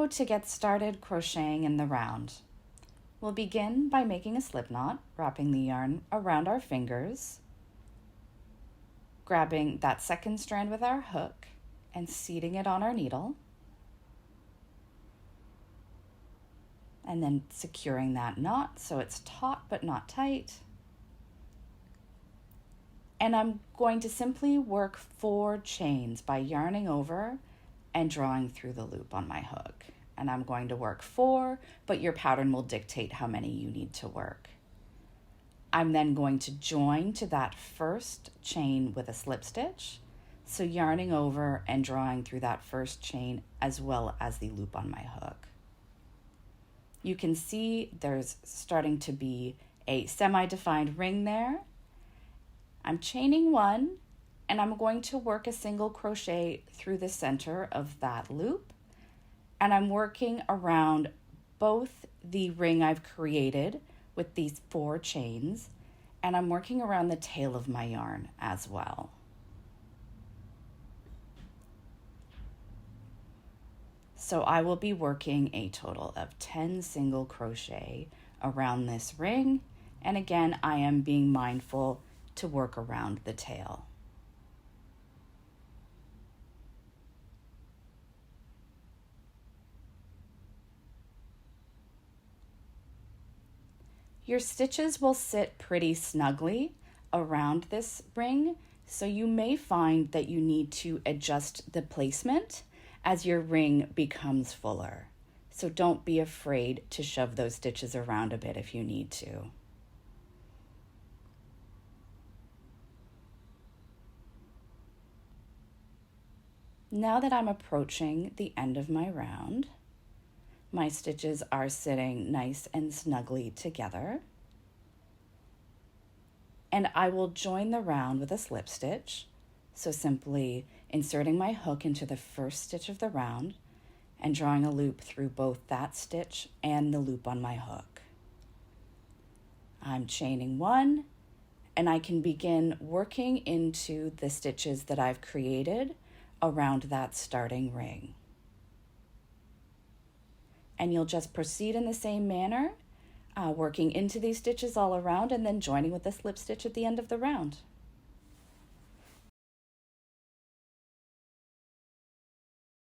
So to get started crocheting in the round, we'll begin by making a slip knot, wrapping the yarn around our fingers, grabbing that second strand with our hook and seating it on our needle, and then securing that knot so it's taut but not tight. And I'm going to simply work 4 chains by yarning over and drawing through the loop on my hook. And I'm going to work 4, but your pattern will dictate how many you need to work. I'm then going to join to that first chain with a slip stitch, so yarning over and drawing through that first chain as well as the loop on my hook. You can see there's starting to be a semi-defined ring there. I'm chaining 1, and I'm going to work a single crochet through the center of that loop, and I'm working around both the ring I've created with these 4 chains, and I'm working around the tail of my yarn as well. So I will be working a total of 10 single crochet around this ring, and again, I am being mindful to work around the tail. Your stitches will sit pretty snugly around this ring, so you may find that you need to adjust the placement as your ring becomes fuller. So don't be afraid to shove those stitches around a bit if you need to. Now that I'm approaching the end of my round, my stitches are sitting nice and snugly together. And I will join the round with a slip stitch. So simply inserting my hook into the first stitch of the round and drawing a loop through both that stitch and the loop on my hook. I'm chaining 1, and I can begin working into the stitches that I've created around that starting ring. And you'll just proceed in the same manner, working into these stitches all around and then joining with a slip stitch at the end of the round.